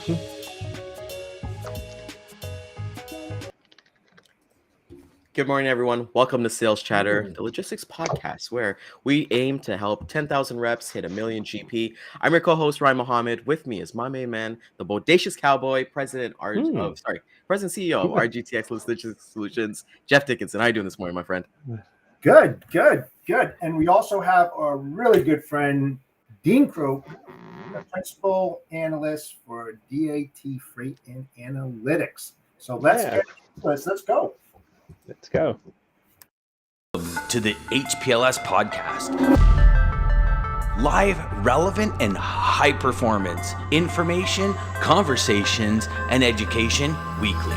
Good morning, everyone. Welcome to Sales Chatter, the logistics podcast, where we aim to help 10,000 reps hit a million GP. I'm your co-host, Ryan Mohammed. With me is my main man, the bodacious cowboy, President CEO of RGTX Logistics Solutions, Jeff Dickinson. How are you doing this morning, my friend? Good. And we also have a really good friend, Dean Croke, the principal analyst for DAT Freight and Analytics. So let's go. Let's go. To the HPLS podcast. Live, relevant, and high performance information, conversations, and education weekly.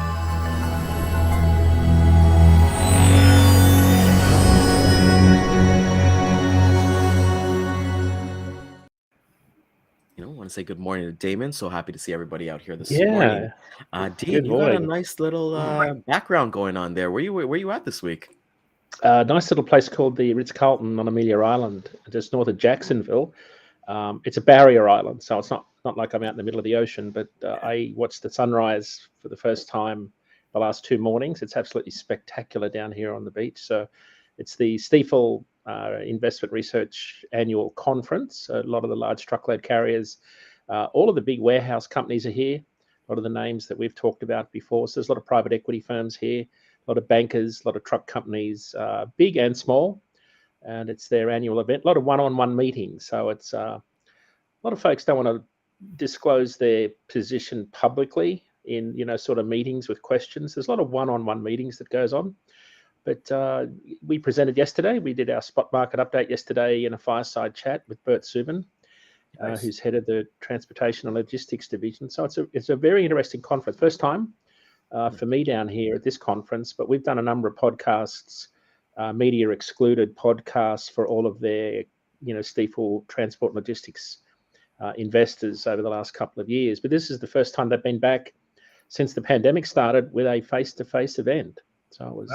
I want to say good morning to Daman. So happy to see everybody out here this morning. Dean, you got a nice little background going on there. Where you at this week? Nice little place called the Ritz-Carlton on Amelia Island, just north of Jacksonville. It's a barrier island, so it's not like I'm out in the middle of the ocean, but I watched the sunrise for the first time the last 2 mornings. It's absolutely spectacular down here on the beach. So it's the Stifel Investment Research Annual Conference. A lot of the large truckload carriers, all of the big warehouse companies are here, a lot of the names that we've talked about before. So there's a lot of private equity firms here, a lot of bankers, a lot of truck companies, big and small, and it's their annual event. A lot of one-on-one meetings. So it's a lot of folks don't want to disclose their position publicly in sort of meetings with questions. There's a lot of one-on-one meetings that goes on. But we presented yesterday. We did our spot market update yesterday in a fireside chat with Bert Subin, who's head of the Transportation and Logistics Division. So it's a very interesting conference. First time for me down here at this conference, but we've done a number of podcasts, media excluded podcasts for all of their, Stifel Transport and Logistics investors over the last couple of years. But this is the first time they've been back since the pandemic started with a face-to-face event. So it was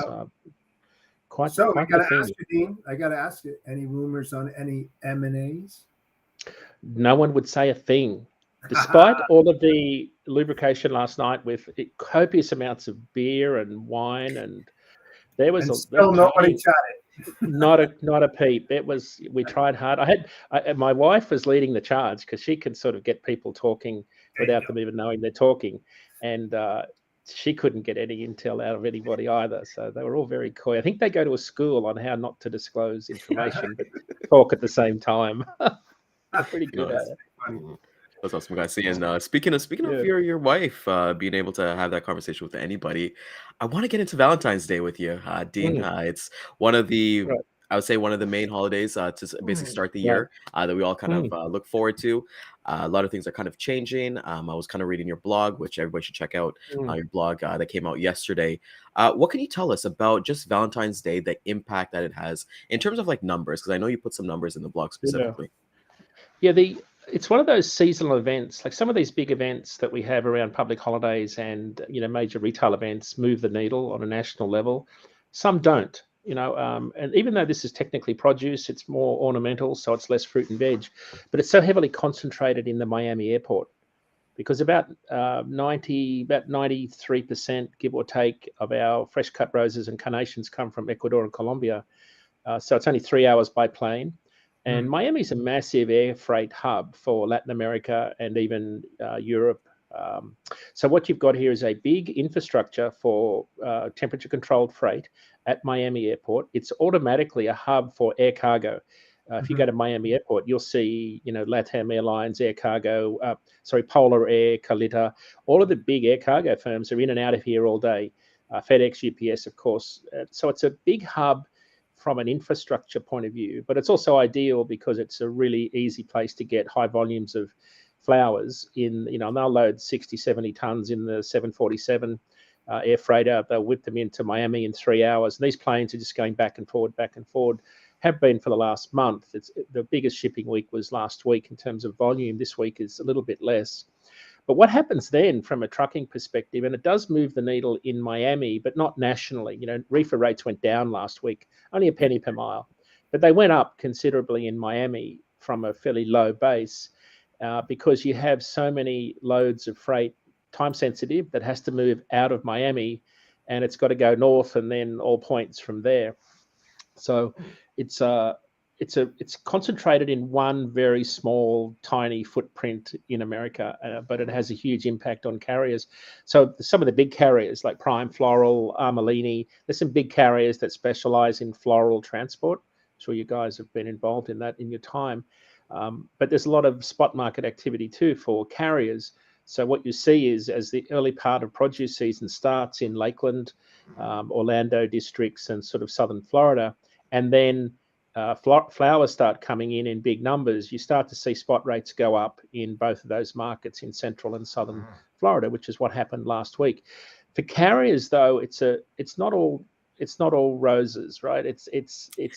quite. So I got to ask you, Dean. I got to ask you, any rumors on any M&As? No one would say a thing. Despite all of the lubrication last night with copious amounts of beer and wine, and there was still nobody chatted. Not a peep. We tried hard. My wife was leading the charge because she can sort of get people talking without them even knowing they're talking, and she couldn't get any intel out of anybody either. So they were all very coy. I think they go to a school on how not to disclose information, but talk at the same time. They're pretty good at it. That's awesome, guys. And speaking of your wife being able to have that conversation with anybody, I want to get into Valentine's Day with you, Dean. It's one of the, I would say, one of the main holidays to basically start the year that we all kind of look forward to. A lot of things are kind of changing. I was kind of reading your blog, which everybody should check out, your blog that came out yesterday. What can you tell us about just Valentine's Day, the impact that it has in terms of like numbers? Because I know you put some numbers in the blog specifically. Yeah, it's one of those seasonal events, like some of these big events that we have around public holidays and major retail events move the needle on a national level. Some don't. And even though this is technically produce, it's more ornamental, so it's less fruit and veg, but it's so heavily concentrated in the Miami airport because about 93%, give or take, of our fresh cut roses and carnations come from Ecuador and Colombia. So it's only 3 hours by plane. And Miami's a massive air freight hub for Latin America and even Europe. So what you've got here is a big infrastructure for temperature-controlled freight at Miami Airport. It's automatically a hub for air cargo. If you go to Miami Airport, you'll see, LATAM Airlines, Air Cargo, Polar Air, Calita. All of the big air cargo firms are in and out of here all day. FedEx, UPS, of course. So it's a big hub from an infrastructure point of view, but it's also ideal because it's a really easy place to get high volumes of flowers in, and they'll load 60, 70 tons in the 747 air freighter. They'll whip them into Miami in 3 hours. And these planes are just going back and forward, have been for the last month. The biggest shipping week was last week in terms of volume. This week is a little bit less. But what happens then from a trucking perspective, and it does move the needle in Miami, but not nationally. Reefer rates went down last week, only a penny per mile, but they went up considerably in Miami from a fairly low base. because you have so many loads of freight, time sensitive, that has to move out of Miami, and it's got to go north and then all points from there. So it's concentrated in one very small, tiny footprint in America, but it has a huge impact on carriers. So some of the big carriers like Prime Floral, Armalini, there's some big carriers that specialize in floral transport. I'm sure you guys have been involved in that in your time. But there's a lot of spot market activity too for carriers. So what you see is as the early part of produce season starts in Lakeland, Orlando districts and sort of southern Florida, and then flowers start coming in big numbers, you start to see spot rates go up in both of those markets in central and southern Florida, which is what happened last week. For carriers, though, it's not all roses, right? It's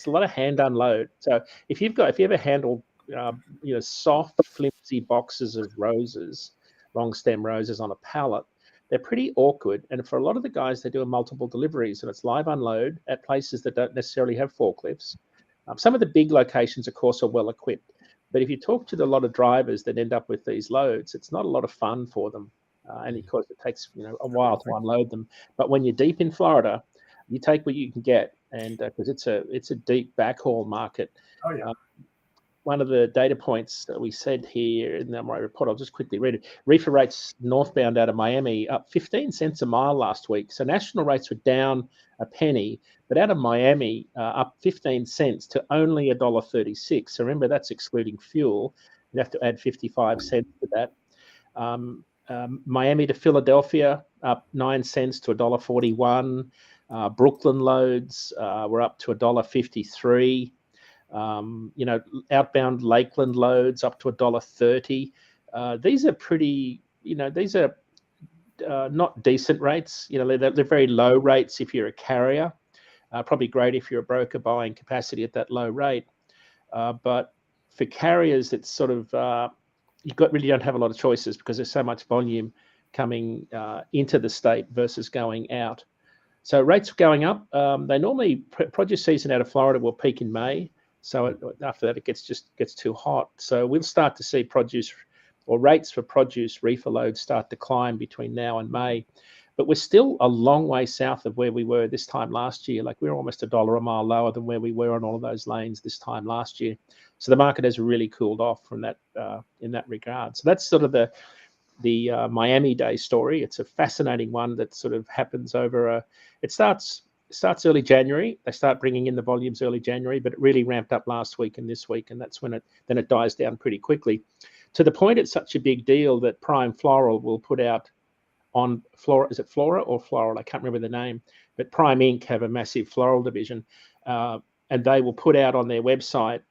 a lot of hand unload. So if you ever handled soft, flimsy boxes of roses, long stem roses on a pallet, they're pretty awkward. And for a lot of the guys, they're doing multiple deliveries, and it's live unload at places that don't necessarily have forklifts. Some of the big locations, of course, are well equipped. But if you talk to a lot of drivers that end up with these loads, it's not a lot of fun for them. And of course, it takes a while to unload them. But when you're deep in Florida, you take what you can get, and because it's a deep backhaul market. Oh, yeah. One of the data points that we said here in my report, I'll just quickly read it. Reefer rates northbound out of Miami up 15 cents a mile last week. So national rates were down a penny, but out of Miami up 15 cents to only $1.36. So remember, that's excluding fuel. You have to add 55 cents to that. Miami to Philadelphia up 9 cents to $1.41. Brooklyn loads were up to $1.53. Outbound Lakeland loads up to $1.30. These are pretty, these are not decent rates. They're very low rates if you're a carrier. Probably great if you're a broker buying capacity at that low rate. But for carriers, it's sort of, really don't have a lot of choices because there's so much volume coming into the state versus going out. So rates are going up. They normally, produce season out of Florida will peak in May. So after that, it gets too hot. So we'll start to see produce or rates for produce reefer loads start to climb between now and May. But we're still a long way south of where we were this time last year. Like we're almost $1 a mile lower than where we were on all of those lanes this time last year. So the market has really cooled off from that in that regard. So that's sort of the Miami Day story. It's a fascinating one that sort of happens over it starts early January. They start bringing in the volumes early January, but it really ramped up last week and this week, and that's when it dies down pretty quickly. To the point, it's such a big deal that Prime Floral will put out on Flora. Is it Flora or Floral? I can't remember the name, but Prime Inc. have a massive floral division, and they will put out on their website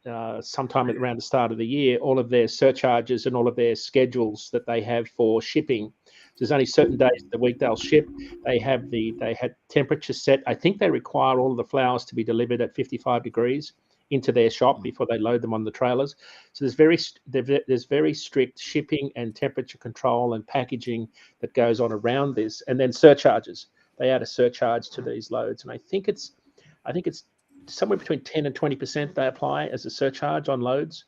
sometime around the start of the year all of their surcharges and all of their schedules that they have for shipping. So there's only certain days of the week they'll ship. They had temperature set. I think they require all of the flowers to be delivered at 55 degrees into their shop before they load them on the trailers. So there's very strict shipping and temperature control and packaging that goes on around this, and then surcharges. They add a surcharge to these loads, and I think it's somewhere between 10 and 20% they apply as a surcharge on loads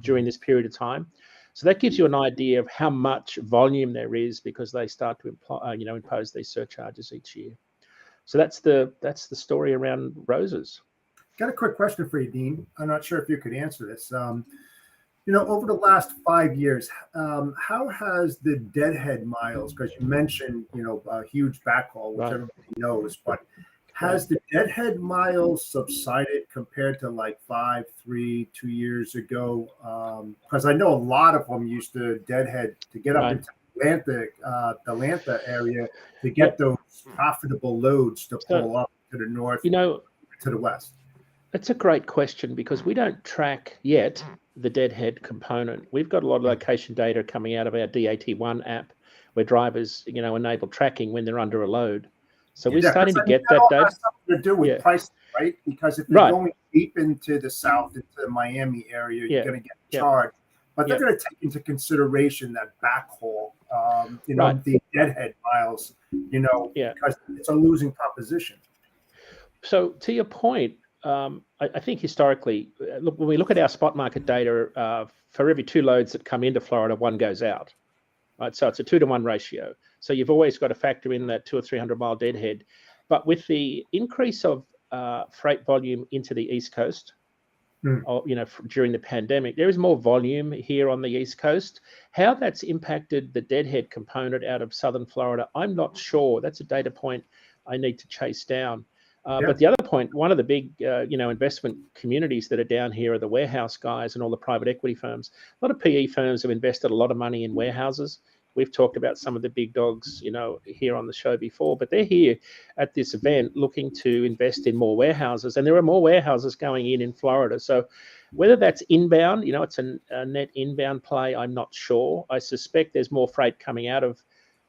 during this period of time. So that gives you an idea of how much volume there is because they start to impose these surcharges each year. So that's the story around roses. Got a quick question for you, Dean. I'm not sure if you could answer this. Over the last 5 years, how has the deadhead miles, because you mentioned, a huge backhaul, which everybody knows, but has the deadhead miles subsided compared to like 2 years ago? Because I know a lot of them used to deadhead to get up into the Atlanta area to get those profitable loads to pull up to the north, to the west. That's a great question because we don't track yet the deadhead component. We've got a lot of location data coming out of our DAT1 app where drivers, enable tracking when they're under a load. So we're starting to get that data. Has something to do with price, right? Because if you're going deep into the south, into the Miami area, you're going to get charged. But they're going to take into consideration that backhaul, the deadhead miles, because it's a losing proposition. So to your point, I think historically, look, when we look at our spot market data, for every 2 loads that come into Florida, 1 goes out. Right, so it's a 2-to-1 ratio. So you've always got to factor in that 200 or 300 mile deadhead. But with the increase of freight volume into the East Coast, during the pandemic, there is more volume here on the East Coast. How that's impacted the deadhead component out of Southern Florida, I'm not sure. That's a data point I need to chase down. But the other point, one of the big, investment communities that are down here are the warehouse guys and all the private equity firms. A lot of PE firms have invested a lot of money in warehouses. We've talked about some of the big dogs, here on the show before, but they're here at this event looking to invest in more warehouses, and there are more warehouses going in Florida. So whether that's inbound, it's a net inbound play, I'm not sure. I suspect there's more freight coming out of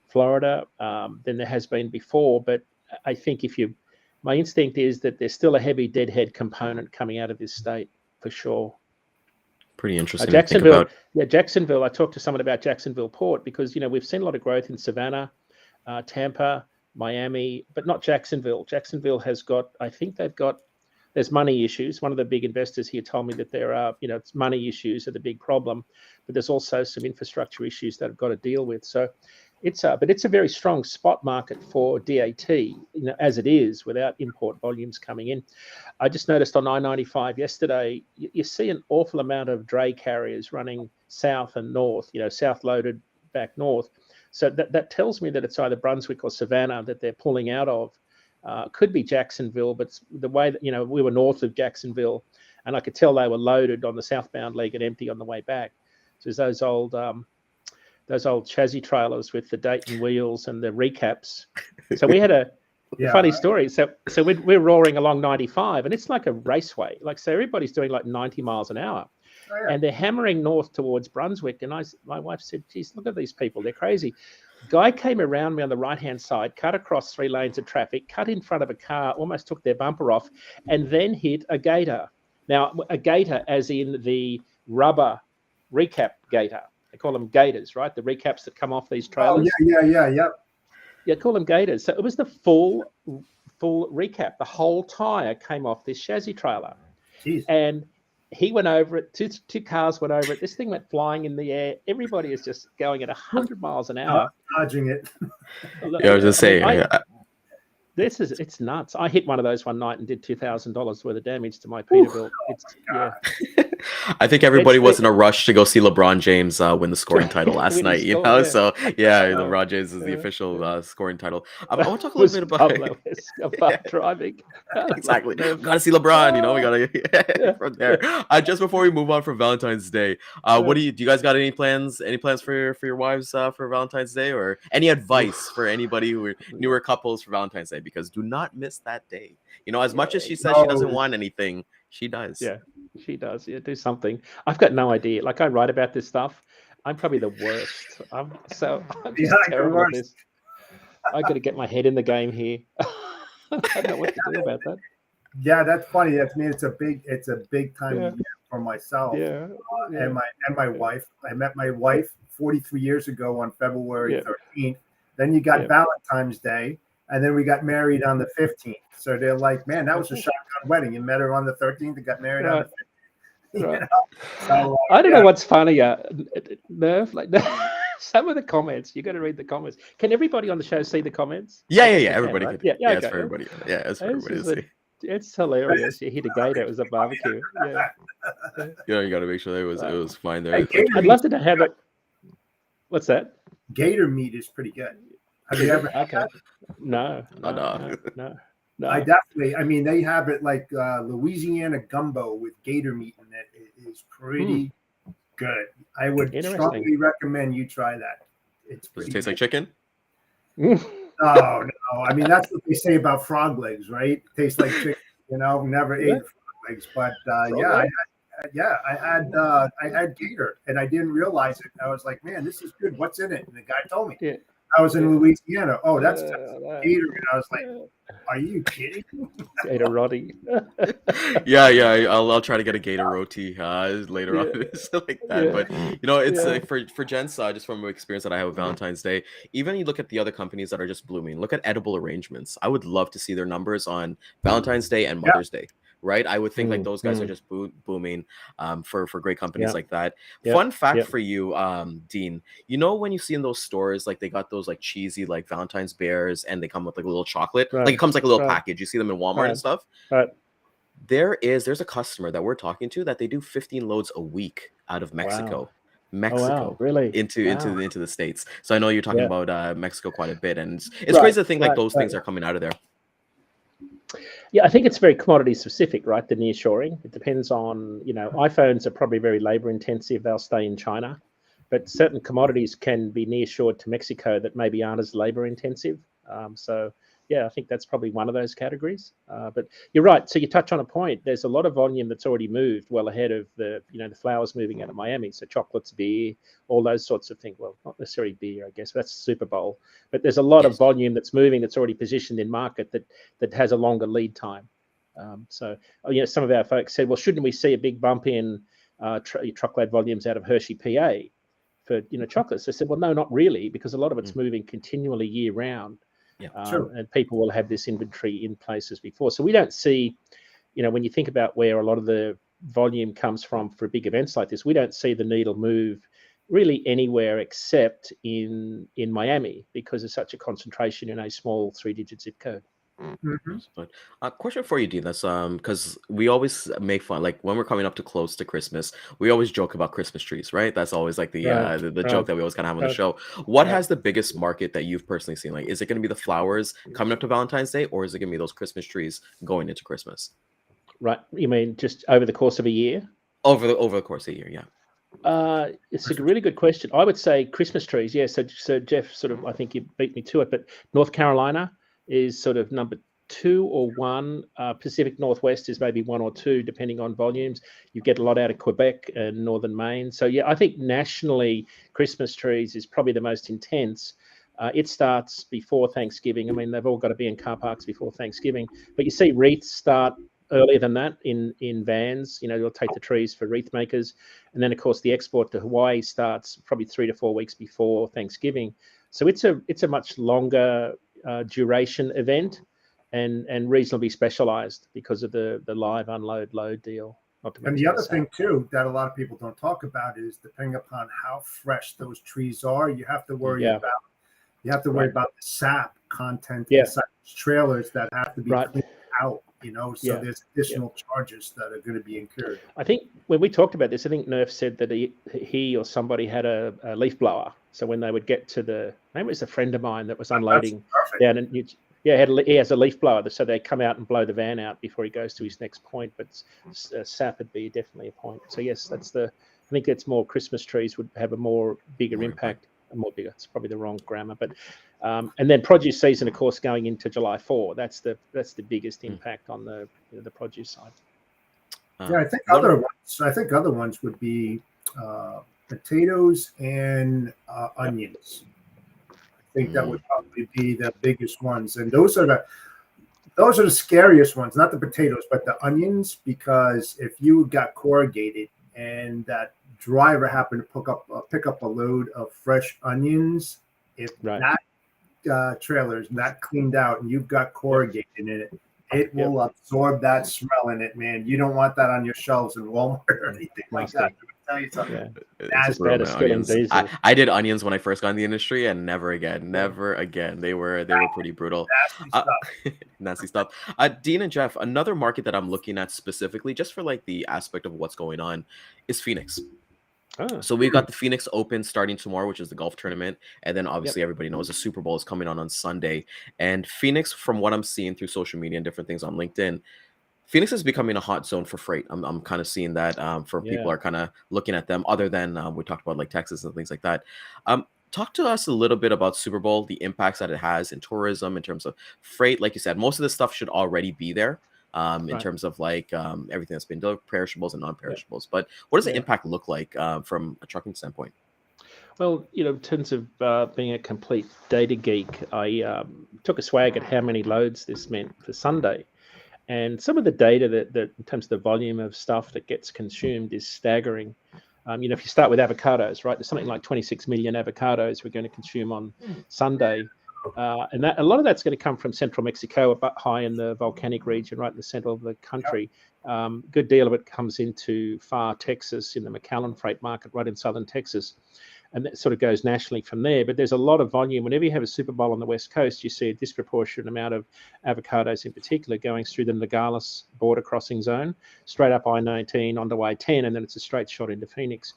Florida than there has been before, but I think my instinct is that there's still a heavy deadhead component coming out of this state for sure. Pretty interesting. Jacksonville, to think about. Jacksonville. I talked to someone about Jacksonville Port because we've seen a lot of growth in Savannah, Tampa, Miami, but not Jacksonville. Jacksonville has got, I think there's money issues. One of the big investors here told me that there are, it's money issues are the big problem, but there's also some infrastructure issues that I've got to deal with. So it's a very strong spot market for DAT, as it is without import volumes coming in. I just noticed on I-95 yesterday, you see an awful amount of dray carriers running south and north, south loaded back north. So that tells me that it's either Brunswick or Savannah that they're pulling out of. Could be Jacksonville, but the way that, we were north of Jacksonville and I could tell they were loaded on the southbound leg and empty on the way back. So there's those old chassis trailers with the Dayton wheels and the recaps. So we had a funny story. So we're roaring along 95 and it's like a raceway. So everybody's doing like 90 miles an hour. And they're hammering north towards Brunswick. And my wife said, geez, look at these people. They're crazy. Guy came around me on the right-hand side, cut across 3 lanes of traffic, cut in front of a car, almost took their bumper off, and then hit a gator. Now, a gator as in the rubber recap gator. They call them gators, right? The recaps that come off these trailers. Oh, yeah. Yeah, call them gators. So it was the full recap. The whole tire came off this chassis trailer. Jeez. And he went over it. Two cars went over it. This thing went flying in the air. Everybody is just going at 100 miles an hour. Dodging it. Yeah, I was just saying. It's nuts. I hit one of those one night and did $2,000 worth of damage to my Peterbilt. I think everybody was in a rush to go see LeBron James win the scoring title last night. So LeBron James is the official scoring title. I want to talk a little bit about driving. Exactly. Gotta see LeBron. We gotta from there. Just before we move on from Valentine's Day, do you guys got any plans? Any plans for your wives for Valentine's Day, or any advice for anybody who are newer couples for Valentine's Day? Because do not miss that day. As much as she says she doesn't want anything, she does. Yeah, she does. Yeah, do something. I've got no idea. I write about this stuff. I'm probably the worst. I'm just terrible at this. I got to get my head in the game here. I don't know what to do about that. Yeah, that's funny. That's me. It's a big time year for myself. And my wife. I met my wife 43 years ago on February 13th. Then you got Valentine's Day. And then we got married on the 15th. So they're like, man, that was a shotgun wedding. You met her on the 13th and got married on the 15th. Right. So, I don't know what's funnier. Nerve, some of the comments, you got to read the comments. Can everybody on the show see the comments? Yeah. Everybody right? can. Yeah, it's for everybody. Yeah, it's for everybody to see. It's hilarious. You hit a gator. It was a barbecue. You got to make sure it was fine there. Hey, I'd love to have it. What's that? Gator meat is pretty good. Have you ever had that? No. I definitely. I mean, they have it like Louisiana gumbo with gator meat in it. It is pretty good. I would strongly recommend you try that. Does it taste like chicken? No. I mean, that's what they say about frog legs, right? It tastes like chicken. Never ate frog legs, but I had gator, and I didn't realize it. I was like, man, this is good. What's in it? And the guy told me. Yeah. I was in Louisiana. Oh, that's gator. And I was like, are you kidding? Gator roti. I'll try to get a gator roti later on, like that. Yeah. But it's for gents, just from experience that I have with Valentine's Day. Even you look at the other companies that are just blooming. Look at Edible Arrangements. I would love to see their numbers on Valentine's Day and Mother's Day. right? I would think like those guys are just booming for great companies like that. Yep. Fun fact for you, Dean, you know when you see in those stores, like they got those like cheesy like Valentine's bears and they come with like a little chocolate, like it comes like a little package. You see them in Walmart and stuff. Right. There's a customer that we're talking to that they do 15 loads a week out of Mexico. Really? Into the States. So I know you're talking about Mexico quite a bit, and it's Right, crazy to think like those right. things are coming out of there. Yeah, I think it's very commodity specific, right? The nearshoring. It depends on, iPhones are probably very labor intensive. They'll stay in China, but certain commodities can be nearshored to Mexico that maybe aren't as labor intensive. So yeah, I think that's probably one of those categories. But you're right. So you touch on a point. There's a lot of volume that's already moved well ahead of the flowers moving out of Miami. So chocolates, beer, all those sorts of things. Well, not necessarily beer, I guess. That's Super Bowl. But there's a lot of volume that's moving that's already positioned in market that has a longer lead time. So some of our folks said, well, shouldn't we see a big bump in truckload volumes out of Hershey, PA for chocolates? I said, well, no, not really, because a lot of it's moving continually year round. Yeah, and people will have this inventory in place as before. So we don't see, when you think about where a lot of the volume comes from for big events like this, we don't see the needle move really anywhere except in Miami, because there's such a concentration in a small 3-digit zip code. But question for you, Dean. That's because we always make fun, like when we're coming up to close to Christmas, we always joke about Christmas trees, right? That's always like the joke that we always kind of have on the show. What has the biggest market that you've personally seen? Like, is it going to be the flowers coming up to Valentine's Day, or is it going to be those Christmas trees going into Christmas? Right. You mean just over the course of a year? Over the course of a year, yeah. It's a really good question. I would say Christmas trees. Yeah. So Jeff, sort of, I think you beat me to it, but North Carolina is sort of number 2 or 1. Pacific Northwest is maybe 1 or 2, depending on volumes. You get a lot out of Quebec and northern Maine. So yeah, I think nationally, Christmas trees is probably the most intense. It starts before Thanksgiving. I mean, they've all got to be in car parks before Thanksgiving. But you see wreaths start earlier than that in vans. You'll take the trees for wreath makers. And then, of course, the export to Hawaii starts probably 3 to 4 weeks before Thanksgiving. So it's a much longer duration event and reasonably specialized because of the live unload load deal. And the other thing too that a lot of people don't talk about is depending upon how fresh those trees are, you have to worry about the sap content inside those trailers that have to be cleaned out. So there's additional charges that are going to be incurred. I think when we talked about this, I think Nerf said that he or somebody had a leaf blower. So when they would get to maybe it was a friend of mine that was unloading down, and he has a leaf blower, so they come out and blow the van out before he goes to his next point. But sap would be definitely a point. So yes, I think it's more Christmas trees would have a bigger impact. More bigger. It's probably the wrong grammar, but and then produce season, of course, going into July 4. That's the biggest impact on the produce side. I think other ones would be potatoes and onions. I think that would probably be the biggest ones, and those are the scariest ones. Not the potatoes, but the onions, because if you got corrugated and that driver happened to pick up a load of fresh onions, if that trailer is not cleaned out and you've got corrugated in it, it will absorb that smell in it, man. You don't want that on your shelves in Walmart or anything like that. Tell you something. As bad as onions. I did onions when I first got in the industry, and never again. They were pretty brutal. Nasty stuff. Dean and Jeff, another market that I'm looking at specifically, just for like the aspect of what's going on, is Phoenix. So we've got the Phoenix Open starting tomorrow, which is the golf tournament. And then obviously everybody knows the Super Bowl is coming on Sunday. And Phoenix, from what I'm seeing through social media and different things on LinkedIn, Phoenix is becoming a hot zone for freight. I'm kind of seeing that people are kind of looking at them, other than we talked about like Texas and things like that. Talk to us a little bit about Super Bowl, the impacts that it has in tourism, in terms of freight. Like you said, most of this stuff should already be there. In terms of like everything that's been delivered, perishables and non-perishables. But what does the impact look like from a trucking standpoint? Well, in terms of being a complete data geek, I took a swag at how many loads this meant for Sunday. And some of the data that in terms of the volume of stuff that gets consumed is staggering. If you start with avocados, right, there's something like 26 million avocados we're going to consume on Sunday. And that a lot of that's going to come from central Mexico, but high in the volcanic region, right in the center of the country. Good deal of it comes into far Texas in the McAllen freight market, right in southern Texas. And that sort of goes nationally from there. But there's a lot of volume. Whenever you have a Super Bowl on the West Coast, you see a disproportionate amount of avocados in particular going through the Nogales border crossing zone, straight up I-19 onto I-10, and then it's a straight shot into Phoenix.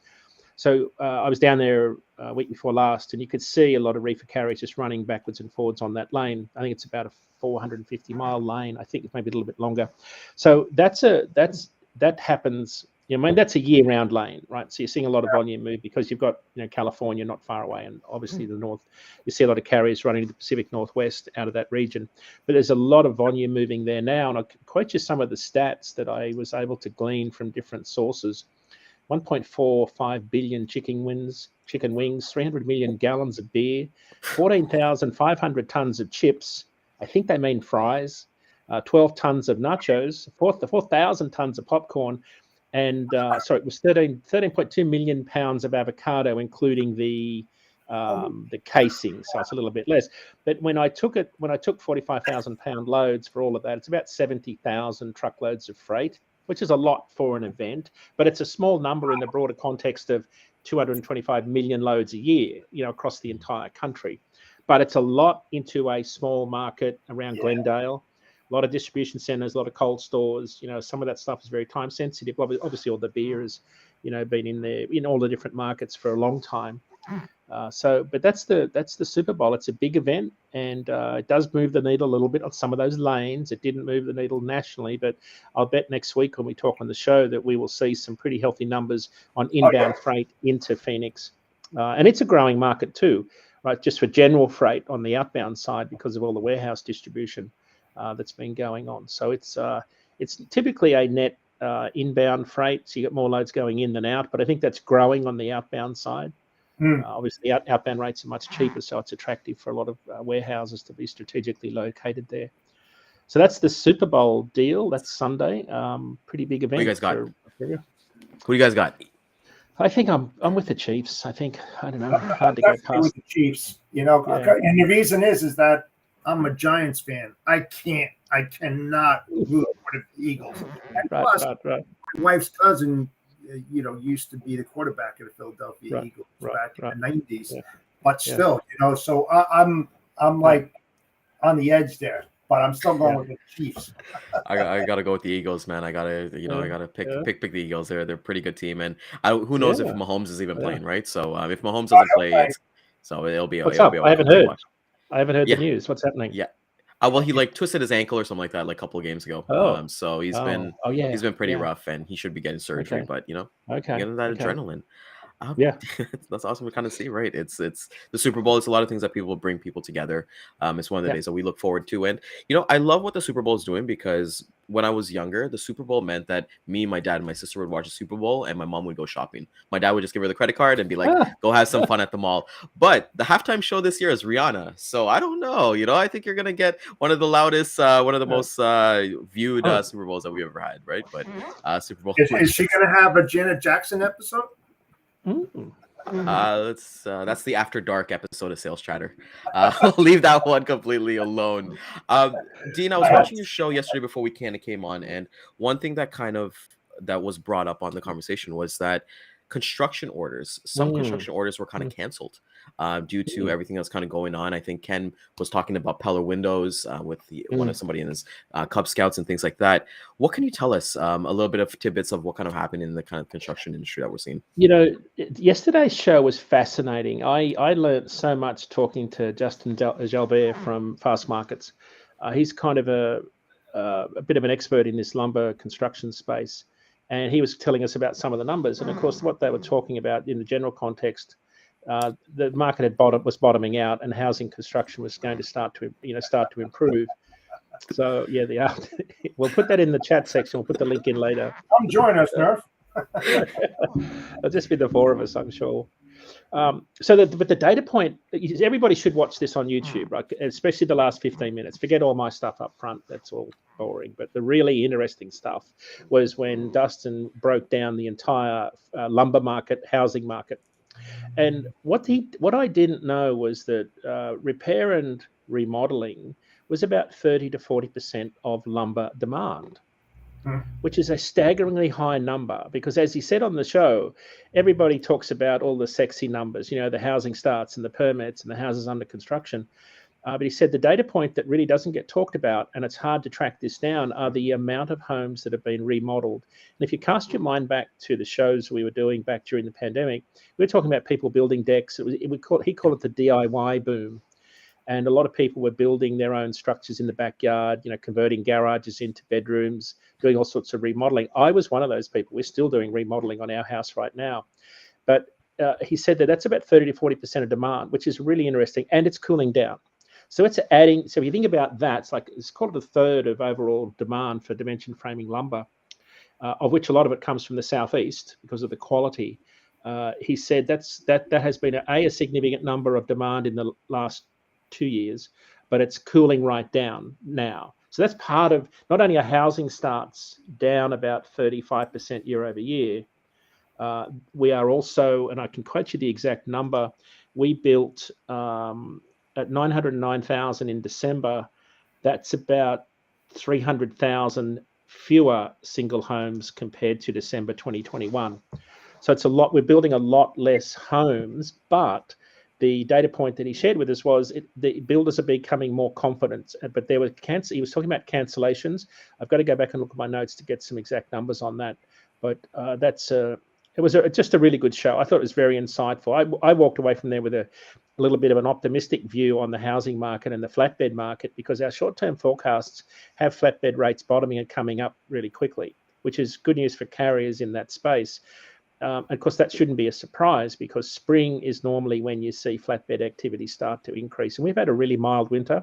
So I was down there a week before last, and you could see a lot of reefer carriers just running backwards and forwards on that lane. I think it's about a 450-mile lane. I think it's maybe a little bit longer. So that happens. I mean, that's a year-round lane, right? So you're seeing a lot of volume move because you've got, California not far away, and obviously the north. You see a lot of carriers running to the Pacific Northwest out of that region. But there's a lot of volume moving there now, and I'll quote you some of the stats that I was able to glean from different sources. 1.45 billion chicken wings, 300 million gallons of beer, 14,500 tons of chips. I think they mean fries. 12 tons of nachos, 4,000 tons of popcorn. And it was 13.2 million pounds of avocado, including the casing. So it's a little bit less. But when I took 45,000 pound loads for all of that, it's about 70,000 truckloads of freight, which is a lot for an event. But it's a small number in the broader context of 225 million loads a year, across the entire country. But it's a lot into a small market around Glendale. A lot of distribution centers, a lot of cold stores. Some of that stuff is very time sensitive. Obviously, all the beer has, been in there in all the different markets for a long time. But that's the Super Bowl. It's a big event, and it does move the needle a little bit on some of those lanes. It didn't move the needle nationally, but I'll bet next week when we talk on the show that we will see some pretty healthy numbers on inbound freight into Phoenix, and it's a growing market too, right? Just for general freight on the outbound side because of all the warehouse distribution that's been going on. So it's typically a net inbound freight, so you get more loads going in than out. But I think that's growing on the outbound side. Obviously, outbound rates are much cheaper, so it's attractive for a lot of warehouses to be strategically located there. So that's the Super Bowl deal. That's Sunday. Pretty big event. Who you guys got? Who you guys got? I think I'm with the Chiefs. I don't know. Hard to go past with the Chiefs. And the reason is that I'm a Giants fan. I cannot root for the Eagles. And plus, my wife's cousin, used to be the quarterback of the Philadelphia Eagles back in the 90s. Yeah. But still, so I'm like on the edge there. But I'm still going with the Chiefs. I gotta go with the Eagles, man. I gotta pick the Eagles. They're a pretty good team, and who knows if Mahomes is even playing, right? So if Mahomes doesn't play, it'll be. What's up? I haven't heard. I haven't heard the news. What's happening? Yeah. Well, he twisted his ankle or something like that, a couple of games ago. So he's been pretty rough, and he should be getting surgery. But getting that adrenaline. That's awesome to kind of see, right? It's the Super Bowl. It's a lot of things that people bring people together. It's one of the days that we look forward to, and I love what the Super Bowl is doing because when I was younger, the Super Bowl meant that me, my dad, and my sister would watch the Super Bowl, and my mom would go shopping. My dad would just give her the credit card and be like, "Go have some fun at the mall." But the halftime show this year is Rihanna, so I don't know. I think you're gonna get one of the loudest, one of the most viewed Super Bowls that we ever had, right? But Super Bowl is she gonna have a Janet Jackson episode? That's the After Dark episode of Sales Chatter. I'll leave that one completely alone. Dean, I was watching your show yesterday before we came on, and one thing that was brought up on the conversation was that construction orders were kind of canceled due to everything that's kind of going on. I think Ken was talking about Peller Windows with somebody in his Cub Scouts and things like that. What can you tell us a little bit of tidbits of what kind of happened in the kind of construction industry that we're seeing? Yesterday's show was fascinating. I learned so much talking to Justin Jalbert from Fast Markets. He's kind of a bit of an expert in this lumber construction space. And he was telling us about some of the numbers. And of course, what they were talking about in the general context, the market was bottoming out, and housing construction was going to start to improve. So we'll put that in the chat section. We'll put the link in later. Come join us, Nerf. It'll just be the four of us, I'm sure. But the data point, everybody should watch this on YouTube, right? Especially the last 15 minutes. Forget all my stuff up front. That's all boring. But the really interesting stuff was when Dustin broke down the entire lumber market, housing market. And what I didn't know was that repair and remodeling was about 30 to 40% of lumber demand, which is a staggeringly high number because, as he said on the show, everybody talks about all the sexy numbers, the housing starts and the permits and the houses under construction. But he said the data point that really doesn't get talked about, and it's hard to track this down, are the amount of homes that have been remodeled. And if you cast your mind back to the shows we were doing back during the pandemic, we were talking about people building decks. He called it the DIY boom. And a lot of people were building their own structures in the backyard, converting garages into bedrooms, doing all sorts of remodeling. I was one of those people. We're still doing remodeling on our house right now. But he said that's about 30 to 40% of demand, which is really interesting. And it's cooling down. So it's adding. So if you think about that, it's called a third of overall demand for dimension framing lumber, of which a lot of it comes from the southeast because of the quality. He said that has been a significant number of demand in the last 2 years, but it's cooling right down now. So that's part of not only our housing starts down about 35% year over year. We are also, and I can quote you the exact number. We built at 909,000 in December. That's about 300,000 fewer single homes compared to December 2021. So it's a lot. We're building a lot less homes, but the data point that he shared with us was the builders are becoming more confident. But there were he was talking about cancellations. I've got to go back and look at my notes to get some exact numbers on that. But it was just a really good show. I thought it was very insightful. I walked away from there with a little bit of an optimistic view on the housing market and the flatbed market because our short-term forecasts have flatbed rates bottoming and coming up really quickly, which is good news for carriers in that space. Of course, that shouldn't be a surprise because spring is normally when you see flatbed activity start to increase. And we've had a really mild winter.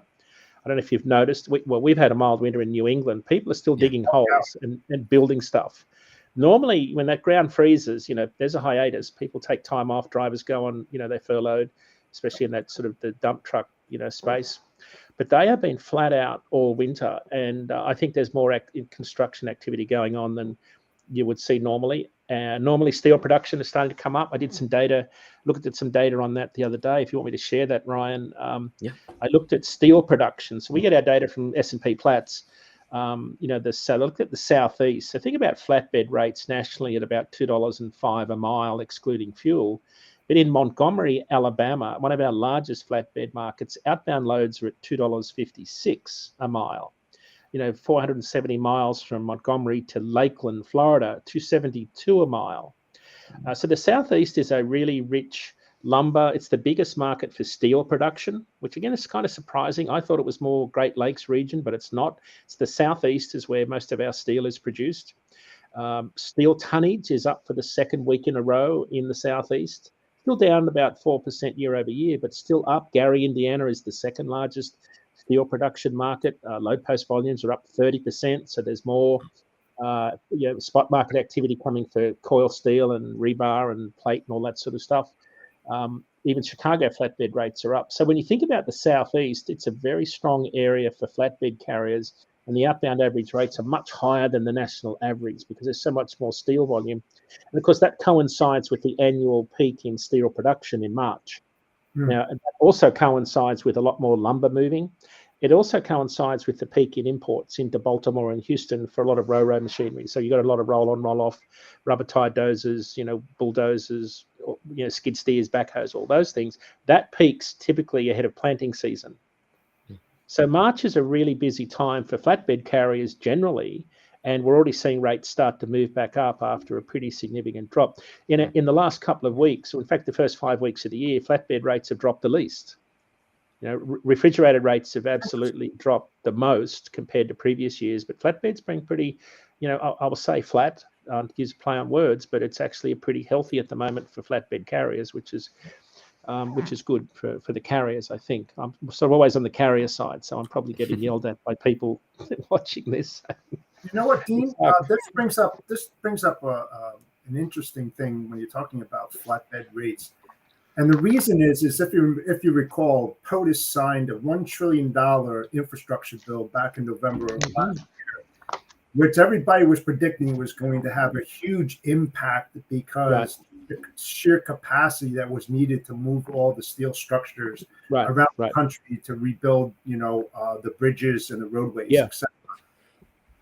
I don't know if you've noticed. We've had a mild winter in New England. People are still digging holes and building stuff. Normally, when that ground freezes, there's a hiatus. People take time off. Drivers go on, they're furloughed, especially in that sort of the dump truck, space. But they have been flat out all winter. And I think there's more construction activity going on than you would see normally. Normally, steel production is starting to come up. I did looked at some data on that the other day. If you want me to share that, Ryan, I looked at steel production. So we get our data from S&P Platts. Look at the southeast. So think about flatbed rates nationally at about $2.05 a mile, excluding fuel. But in Montgomery, Alabama, one of our largest flatbed markets, outbound loads are at $2.56 a mile. 470 miles from Montgomery to Lakeland, Florida, $2.72 a mile. So the Southeast is a really rich lumber. It's the biggest market for steel production, which again is kind of surprising. I thought it was more Great Lakes region, but it's not. It's the Southeast is where most of our steel is produced. Steel tonnage is up for the second week in a row in the Southeast. Still down about 4% year over year, but still up. Gary, Indiana is the second largest steel production market. Load post volumes are up 30%. So there's more spot market activity coming for coil steel and rebar and plate and all that sort of stuff. Even Chicago flatbed rates are up. So when you think about the Southeast, it's a very strong area for flatbed carriers, and the outbound average rates are much higher than the national average because there's so much more steel volume. And of course, that coincides with the annual peak in steel production in March. Now, it also coincides with a lot more lumber moving. It also coincides with the peak in imports into Baltimore and Houston for a lot of ro-ro machinery. So you've got a lot of roll-on, roll-off, rubber-tired dozers, bulldozers, skid steers, backhoes, all those things. That peaks typically ahead of planting season. So March is a really busy time for flatbed carriers generally, and we're already seeing rates start to move back up after a pretty significant drop. In the last couple of weeks, or in fact the first 5 weeks of the year, flatbed rates have dropped the least. Refrigerated rates have absolutely dropped the most compared to previous years, but flatbed's been pretty, I will say flat, to use a play on words, but it's actually pretty healthy at the moment for flatbed carriers, which is good for the carriers, I think. I'm sort of always on the carrier side, so I'm probably getting yelled at by people watching this. You know what, Dean? This brings up an interesting thing when you're talking about flatbed rates. And the reason is if you recall, POTUS signed a $1 trillion infrastructure bill back in November of last year, which everybody was predicting was going to have a huge impact because the sheer capacity that was needed to move all the steel structures Right, around the right. country to rebuild, the bridges and the roadways, Yeah. etc.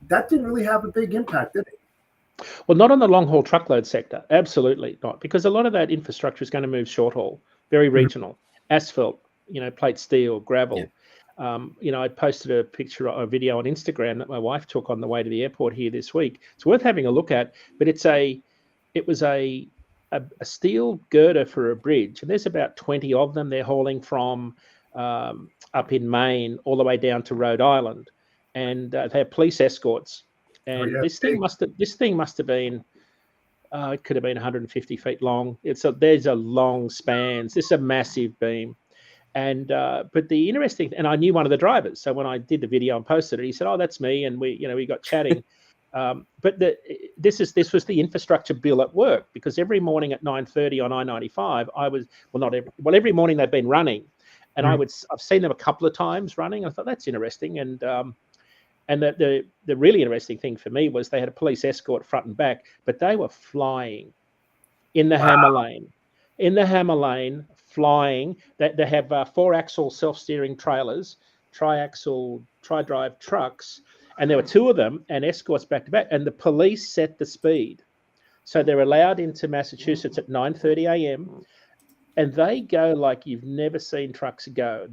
That didn't really have a big impact, did it? Well, not on the long haul truckload sector. Absolutely not, because a lot of that infrastructure is going to move short haul, very regional, asphalt, plate steel, gravel. I posted a picture or a video on Instagram that my wife took on the way to the airport here this week. It's worth having a look at, but it was a steel girder for a bridge, and there's about 20 of them. They're hauling from up in Maine all the way down to Rhode Island, and they have police escorts. And this thing must have been, it could have been 150 feet long. There's a long spans. This is a massive beam. And but the interesting, and I knew one of the drivers. So when I did the video and posted it, he said, "Oh, that's me," and we got chatting. But this was the infrastructure bill at work, because every morning at 9:30 on I-95, every morning they've been running, and I've seen them a couple of times running. I thought that's interesting, and the really interesting thing for me was they had a police escort front and back, but they were flying in the hammer lane. In the hammer lane, flying. They have 4-axle self-steering trailers, tri-axle, tri-drive trucks, and there were 2 of them and escorts back to back. And the police set the speed, so they're allowed into Massachusetts at 9:30 a.m. and they go like you've never seen trucks go.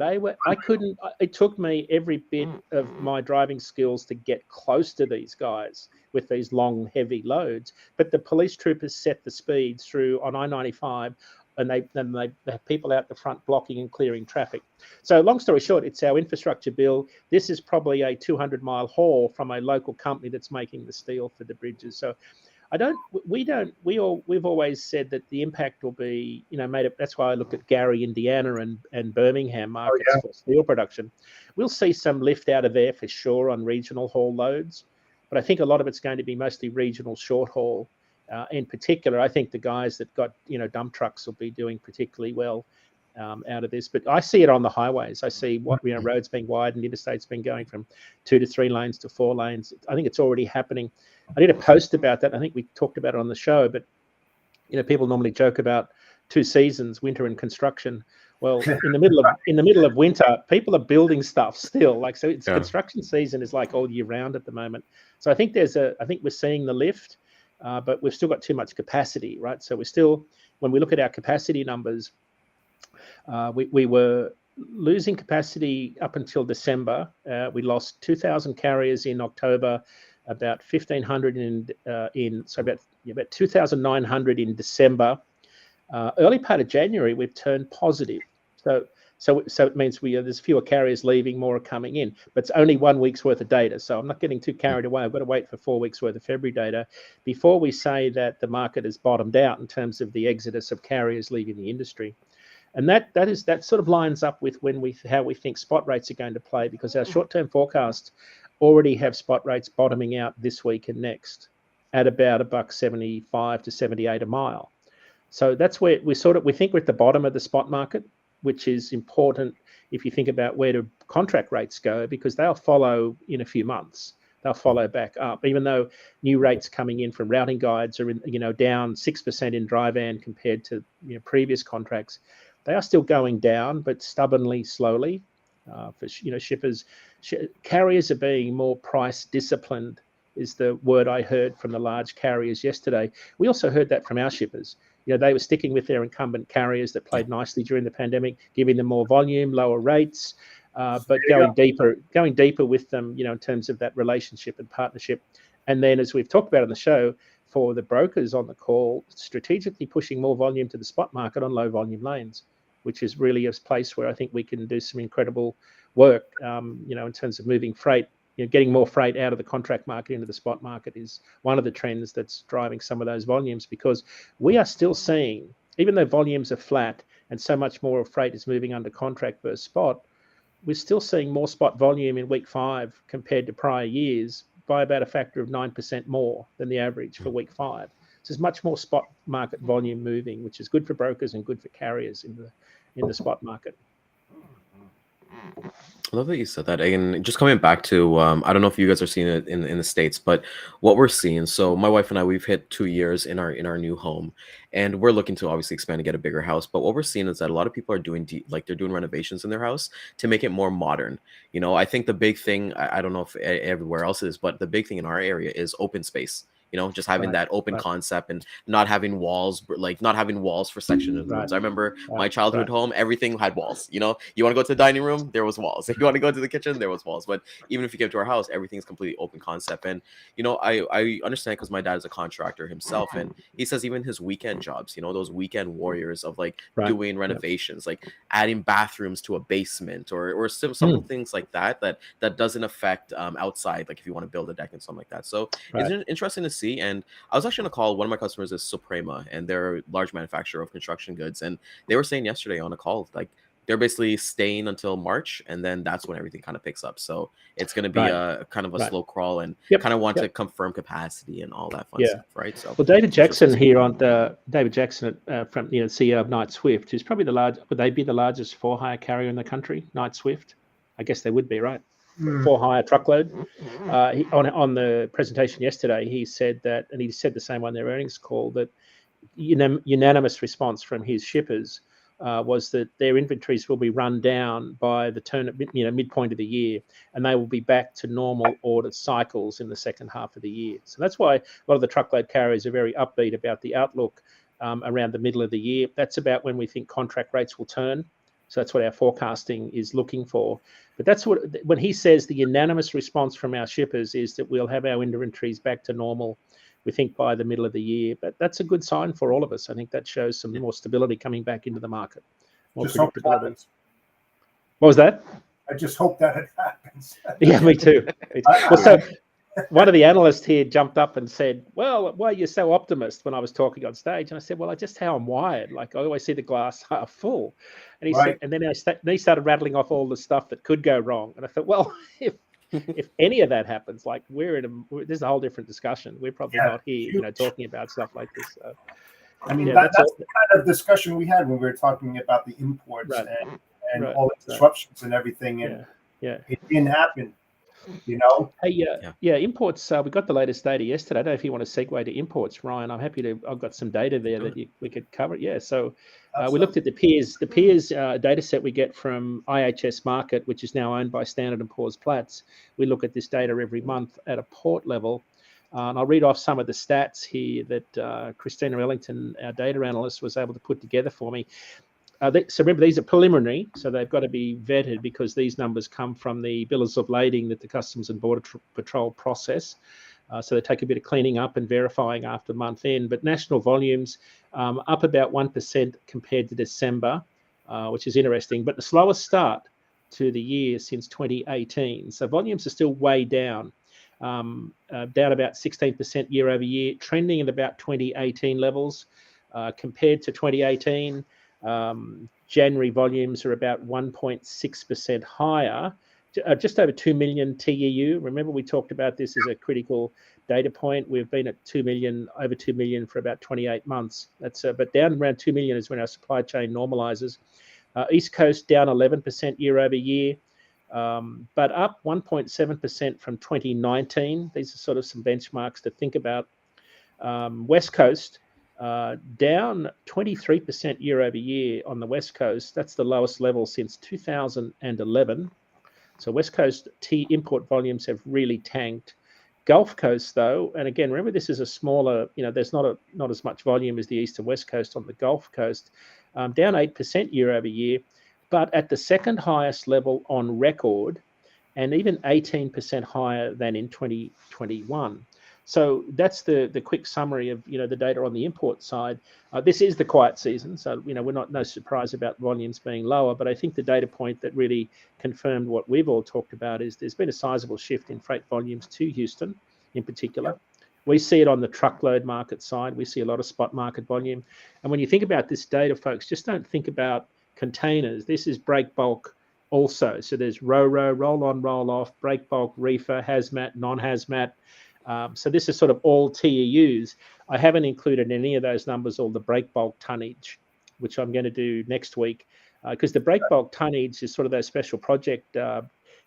It took me every bit of my driving skills to get close to these guys with these long, heavy loads. But the police troopers set the speeds through on I-95, and they have people out the front blocking and clearing traffic. So long story short, it's our infrastructure bill. This is probably a 200-mile haul from a local company that's making the steel for the bridges. So we've always said that the impact will be, that's why I looked at Gary, Indiana and Birmingham markets for steel production. We'll see some lift out of there for sure on regional haul loads, but I think a lot of it's going to be mostly regional short haul. In particular, I think the guys that got, dump trucks will be doing particularly well out of this. But I see it on the highways. I see roads being widened, interstates being going from 2 to 3 lanes to 4 lanes. I think it's already happening. I did a post about that. I think we talked about it on the show, but people normally joke about 2 seasons, winter and construction. Well, in the middle of winter, people are building stuff still. Construction season is like all year round at the moment. So I think we're seeing the lift, but we've still got too much capacity, right? So when we look at our capacity numbers, we were losing capacity up until December. We lost 2,000 carriers in October, about 1,500 about 2,900 in December. Early part of January, we've turned positive. So it means there's fewer carriers leaving, more are coming in, but it's only 1 week's worth of data. So I'm not getting too carried away. I've got to wait for 4 weeks worth of February data before we say that the market has bottomed out in terms of the exodus of carriers leaving the industry. And that sort of lines up with how we think spot rates are going to play, because our short-term forecasts already have spot rates bottoming out this week and next at about $1.75 to $1.78 a mile. So that's where we think we're at the bottom of the spot market, which is important if you think about where do contract rates go, because they'll follow in a few months. They'll follow back up, even though new rates coming in from routing guides are down 6% in dry van compared to previous contracts. They are still going down, but stubbornly, slowly. For shippers, carriers are being more price disciplined, is the word I heard from the large carriers yesterday. We also heard that from our shippers. They were sticking with their incumbent carriers that played nicely during the pandemic, giving them more volume, lower rates, but going deeper with them, in terms of that relationship and partnership. And then, as we've talked about on the show, for the brokers on the call, strategically pushing more volume to the spot market on low volume lanes, which is really a place where I think we can do some incredible work, in terms of moving freight. Getting more freight out of the contract market into the spot market is one of the trends that's driving some of those volumes, because we are still seeing, even though volumes are flat and so much more of freight is moving under contract versus spot, we're still seeing more spot volume in week 5 compared to prior years by about a factor of 9% more than the average for week 5. So there's much more spot market volume moving, which is good for brokers and good for carriers in the spot market. I love that you said that. And just coming back to, I don't know if you guys are seeing it in the States, but what we're seeing. So my wife and I, we've hit 2 years in our new home, and we're looking to obviously expand and get a bigger house. But what we're seeing is that a lot of people are doing like they're doing renovations in their house to make it more modern. I think the big thing, I don't know if everywhere else is, but the big thing in our area is open space. Just having Right. that open Right. concept and not having walls, like not having walls for sections of Right. rooms. I remember my Right. childhood Right. home, everything had walls. You want to go to the dining room, there was walls. If you want to go to the kitchen, there was walls. But even if you came to our house, everything's completely open concept. And I understand because my dad is a contractor himself, and he says even his weekend jobs, those weekend warriors of like Right. doing renovations, like adding bathrooms to a basement or some simple Mm. things like that doesn't affect outside, like if you want to build a deck and something like that. So Right. it's interesting to see. And I was actually going to call one of my customers is Suprema, and they're a large manufacturer of construction goods, and they were saying yesterday on a call like they're basically staying until March, and then that's when everything kind of picks up. So it's going to be Right. a kind of a Right. slow crawl, and Yep. kind of want to Yep. confirm capacity and all that fun Yeah. stuff, right? So Well, David it's interesting Jackson to see. here on David Jackson from CEO of Knight Swift, who's probably would they be the largest for hire carrier in the country? Knight Swift, I guess they would be, right? For hire truckload. On the presentation yesterday, he said that, and he said the same on their earnings call, that unanimous response from his shippers was that their inventories will be run down by the midpoint of the year, and they will be back to normal order cycles in the second half of the year. So that's why a lot of the truckload carriers are very upbeat about the outlook around the middle of the year. That's about when we think contract rates will turn. So that's what our forecasting is looking for. But that's when he says the unanimous response from our shippers is that we'll have our inventories back to normal, we think, by the middle of the year. But that's a good sign for all of us. I think that shows some more stability coming back into the market, more Just hope it predictability. happens. What was that? I just hope that it happens. Yeah, me too. Well, so one of the analysts here jumped up and said, "Well, why are you so optimist?" When I was talking on stage, and I said, "Well, I just how I'm wired. Like I always see the glass half full." And he said, and then he started rattling off all the stuff that could go wrong. And I thought, well, if any of that happens, like this is a whole different discussion. We're probably not here, talking about stuff like this. So, I mean, that's the kind of discussion we had when we were talking about the imports and all the disruptions and everything. And it didn't happen. Hey, imports. We got the latest data yesterday. I don't know if you want to segue to imports, Ryan. I'm happy to. I've got some data there that we could cover. Yeah. So we looked at the peers data set we get from IHS Market, which is now owned by Standard & Poor's Platts. We look at this data every month at a port level. And I'll read off some of the stats here that Christina Ellington, our data analyst, was able to put together for me. So remember, these are preliminary, so they've got to be vetted because these numbers come from the bills of lading that the Customs and Border Patrol process. So they take a bit of cleaning up and verifying after month end. But national volumes up about 1% compared to December, which is interesting. But the slowest start to the year since 2018. So volumes are still way down. Down about 16% year over year, trending at about 2018 levels. Compared to 2018, January volumes are about 1.6% higher, just over 2 million TEU. Remember, we talked about this as a critical data point. We've been at over 2 million for about 28 months. But down around 2 million is when our supply chain normalizes. East Coast down 11% year over year. But up 1.7% from 2019. These are sort of some benchmarks to think about. West Coast down 23% year over year on the West Coast. That's the lowest level since 2011. So West Coast import volumes have really tanked. Gulf Coast, though, and again, remember this is a smaller, there's not as much volume as the East and West Coast on the Gulf Coast, down 8% year over year, but at the second highest level on record, and even 18% higher than in 2021. So that's the quick summary of the data on the import side. This is the quiet season, so we're no surprise about volumes being lower. But I think the data point that really confirmed what we've all talked about is there's been a sizable shift in freight volumes to Houston, in particular. Yep. We see it on the truckload market side. We see a lot of spot market volume. And when you think about this data, folks, just don't think about containers. This is break bulk also. So there's ro-ro, roll on, roll off, break bulk, reefer, hazmat, non-hazmat. So this is sort of all TEUs. I haven't included any of those numbers or the break bulk tonnage, which I'm going to do next week. because the break bulk tonnage is sort of those special project,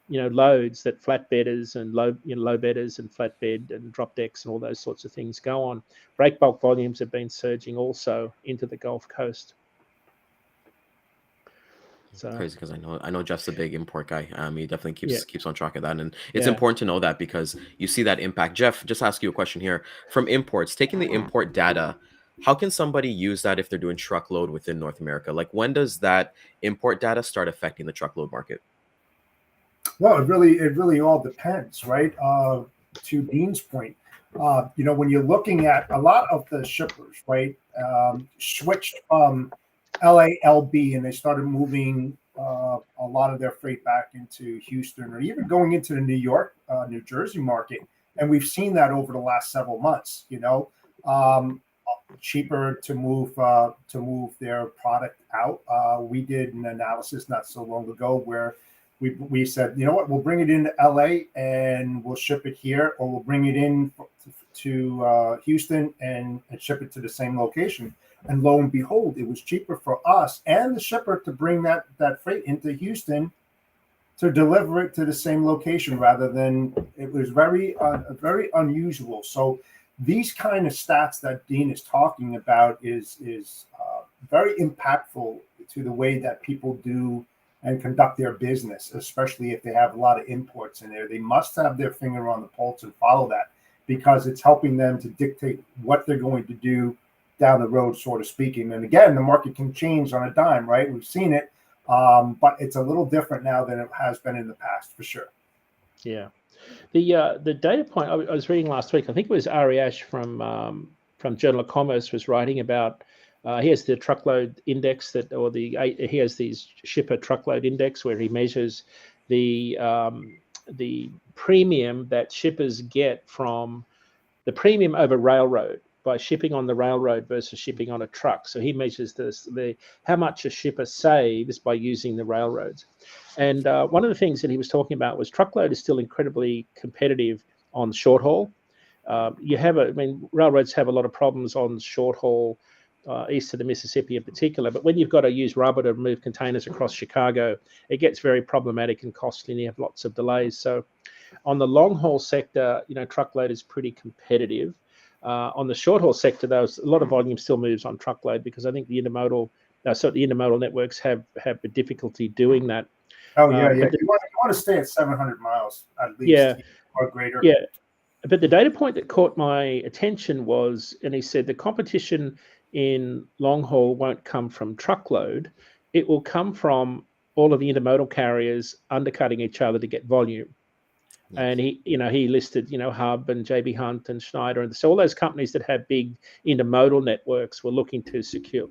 loads that flatbedders and low bedders and flatbed and drop decks and all those sorts of things go on. Break bulk volumes have been surging also into the Gulf Coast. So crazy, because I know Jeff's a big import guy. He definitely keeps on track of that, and it's Yeah. important to know that because you see that impact. Jeff, just ask you a question here. From imports, taking the import data, how can somebody use that if they're doing truckload within North America? Like, when does that import data start affecting the truckload market? Well, it really all depends, right? To Dean's point, when you're looking at a lot of the shippers, right, switched from LALB and they started moving a lot of their freight back into Houston or even going into the New York, New Jersey market. And we've seen that over the last several months, cheaper to move their product out. We did an analysis not so long ago where we said, you know what, we'll bring it into LA and we'll ship it here, or we'll bring it in to Houston and ship it to the same location. And lo and behold, it was cheaper for us and the shipper to bring that freight into Houston to deliver it to the same location rather than it was very unusual. So these kind of stats that Dean is talking about is very impactful to the way that people do and conduct their business, especially if they have a lot of imports in there. They must have their finger on the pulse and follow that, because it's helping them to dictate what they're going to do down the road, sort of speaking. And again, the market can change on a dime, right? We've seen it, but it's a little different now than it has been in the past, for sure. Yeah. The data point I was reading last week, I think it was Ari Ash from Journal of Commerce was writing about. He has the truckload index he has these shipper truckload index where he measures the premium that shippers get from the premium over railroad by shipping on the railroad versus shipping on a truck. So he measures how much a shipper saves by using the railroads. And one of the things that he was talking about was truckload is still incredibly competitive on short haul. Railroads have a lot of problems on short haul, east of the Mississippi in particular. But when you've got to use rubber to move containers across Chicago, it gets very problematic and costly, and you have lots of delays. So on the long haul sector, truckload is pretty competitive. On the short haul sector, though, a lot of volume still moves on truckload because I think the intermodal networks have a difficulty doing that. Oh yeah. You want to stay at 700 miles at least, or greater. Yeah, but the data point that caught my attention was, and he said the competition in long haul won't come from truckload; it will come from all of the intermodal carriers undercutting each other to get volume. Yes. And he listed, Hub and JB Hunt and Schneider, and so all those companies that have big intermodal networks were looking to secure,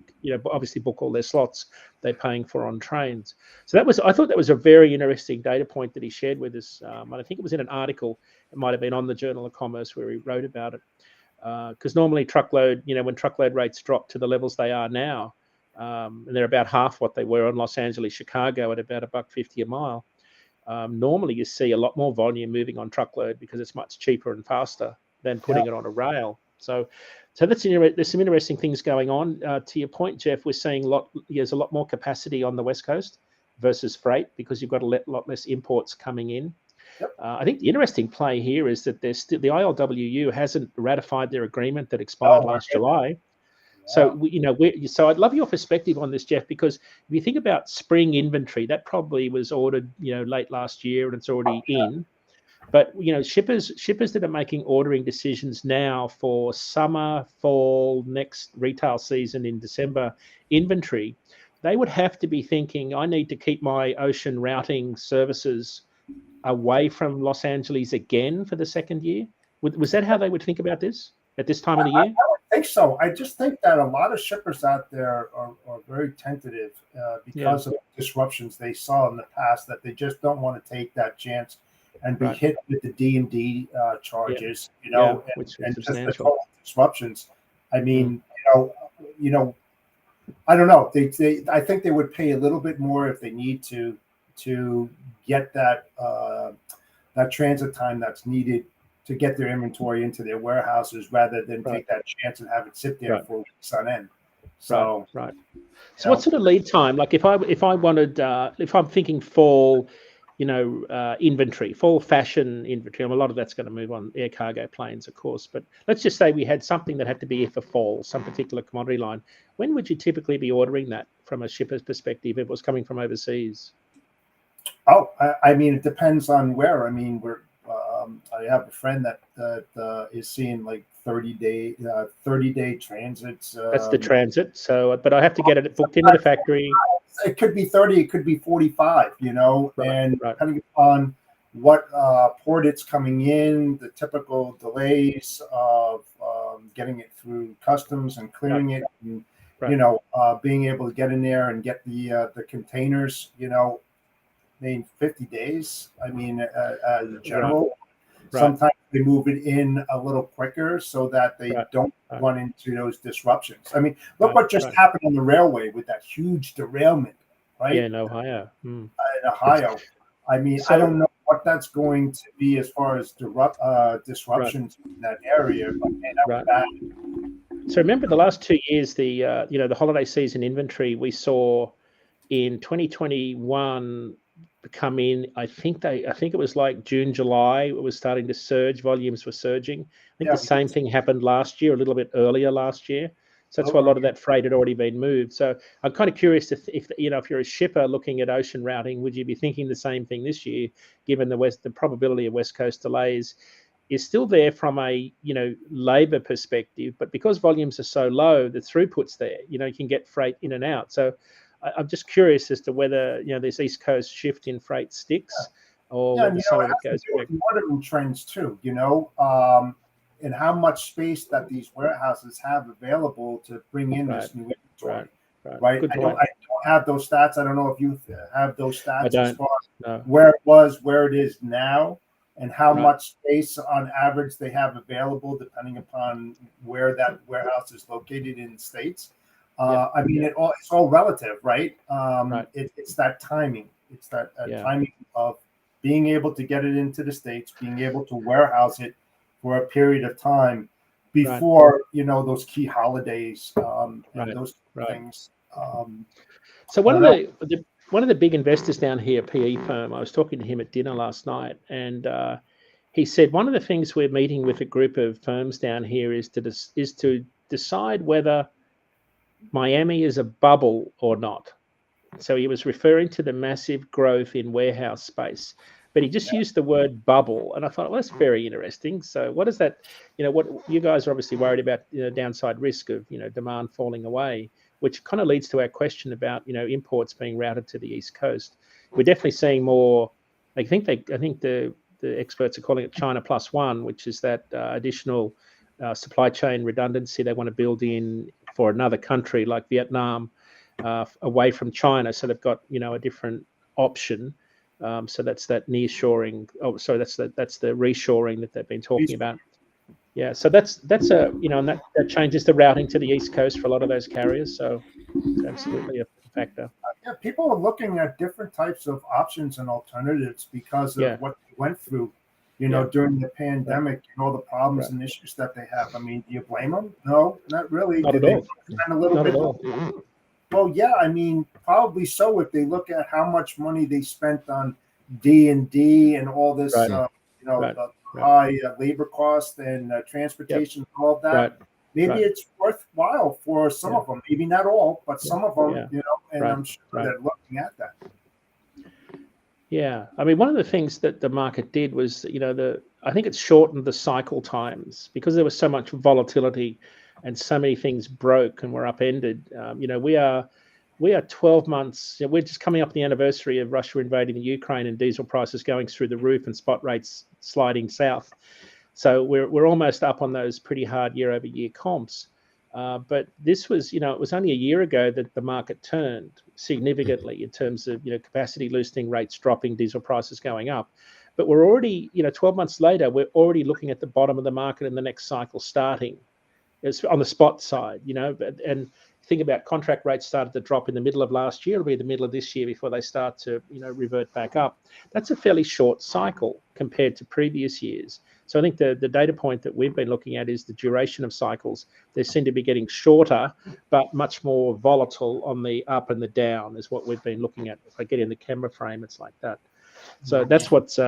obviously book all their slots they're paying for on trains. So I thought that was a very interesting data point that he shared with us. And I think it was in an article. It might have been on the Journal of Commerce where he wrote about it. Because normally truckload, when truckload rates drop to the levels they are now, and they're about half what they were on Los Angeles, Chicago at about $1.50 a mile. Normally you see a lot more volume moving on truckload because it's much cheaper and faster than putting it on a rail. So there's some interesting things going on. To your point, Jeff, we're seeing there's a lot more capacity on the West Coast versus freight because you've got a lot less imports coming in. Yep. I think the interesting play here is that the ILWU hasn't ratified their agreement that expired last July. So, so I'd love your perspective on this, Jeff, because if you think about spring inventory, that probably was ordered, late last year and it's already in. But, shippers that are making ordering decisions now for summer, fall, next retail season in December inventory, they would have to be thinking, I need to keep my ocean routing services away from Los Angeles again for the second year. Was that how they would think about this at this time of the year? I don't think so. I just think that a lot of shippers out there are very tentative because of disruptions they saw in the past, that they just don't want to take that chance and be hit with the D&D charges, which and is just the substantial. total disruptions. I mean, I don't know. I think they would pay a little bit more if they need to get that transit time that's needed to get their inventory into their warehouses rather than take that chance and have it sit there for weeks on end. So, right. So what sort of lead time? Like if I wanted, if I'm thinking fall, inventory, fall fashion inventory. A lot of that's going to move on air cargo planes, of course. But let's just say we had something that had to be here for fall, some particular commodity line. When would you typically be ordering that from a shipper's perspective if it was coming from overseas? Oh, I mean, it depends on where. I mean, I have a friend that is seeing like 30-day transits. That's the transit. So, but I have to get it booked into the factory. It could be 30, it could be 45, and right. depending upon what port it's coming in, the typical delays of getting it through customs and clearing it, and being able to get in there and get the containers, I mean, 50 days. I mean, as a general, sometimes they move it in a little quicker so that they don't run into those disruptions. I mean, look what just happened on the railway with that huge derailment, right? Yeah, in Ohio. In Ohio. I mean, I don't know what that's going to be as far as disruptions in that area, but man, that was bad. So remember the last 2 years, the holiday season inventory we saw in 2021 come in. I think it was like June, July. It was starting to surge. Volumes were surging. I think the same thing happened last year, a little bit earlier last year. So that's why a lot of that freight had already been moved. So I'm kind of curious if you're a shipper looking at ocean routing, would you be thinking the same thing this year, given the probability of West Coast delays is still there from a labor perspective, but because volumes are so low, the throughput's there. You can get freight in and out. So I'm just curious as to whether this East Coast shift in freight sticks, or whether some of it goes back. Modern trends too, and how much space that these warehouses have available to bring in this new inventory. Right. I don't have those stats. I don't know if you have those stats as far as where it was, where it is now, and how much space on average they have available, depending upon where that warehouse is located in the States. I mean, it's all relative, right? It's that timing. It's that timing of being able to get it into the States, being able to warehouse it for a period of time before those key holidays and those things. So one of the big investors down here, PE firm, I was talking to him at dinner last night, and he said one of the things we're meeting with a group of firms down here is to decide whether Miami is a bubble or not. So he was referring to the massive growth in warehouse space, but he just used the word bubble, and I thought, well, that's very interesting. So what is that? What you guys are obviously worried about, downside risk of demand falling away, which kind of leads to our question about imports being routed to the East Coast. We're definitely seeing more. I think the experts are calling it China plus one, which is that additional supply chain redundancy they want to build in for another country like Vietnam, away from China. So they've got a different option. So that's that nearshoring. Oh, sorry, that's the reshoring that they've been talking about. Yeah, so that's and that changes the routing to the East Coast for a lot of those carriers. So it's absolutely a factor. Yeah, people are looking at different types of options and alternatives because of what they went through, during the pandemic and all the problems and issues that they have. I mean, do you blame them? No, not really. Not at all. Not at all. Well, yeah, I mean, probably so. If they look at how much money they spent on D&D and all this, high labor cost and transportation and all of that, maybe it's worthwhile for some of them. Maybe not all, but some of them, and I'm sure they're looking at that. Yeah, I mean, one of the things that the market did was, I think it's shortened the cycle times because there was so much volatility and so many things broke and were upended. We are 12 months. We're just coming up the anniversary of Russia invading the Ukraine and diesel prices going through the roof and spot rates sliding south. So we're almost up on those pretty hard year-over-year comps. But this was, it was only a year ago that the market turned significantly in terms of, capacity loosening, rates dropping, diesel prices going up. But we're already, 12 months later, we're already looking at the bottom of the market and the next cycle starting. It's on the spot side, and think about contract rates started to drop in the middle of last year. It'll be the middle of this year before they start to, revert back up. That's a fairly short cycle compared to previous years. So I think the data point that we've been looking at is the duration of cycles. They seem to be getting shorter, but much more volatile on the up and the down is what we've been looking at. If I get in the camera frame, it's like that. So that's what's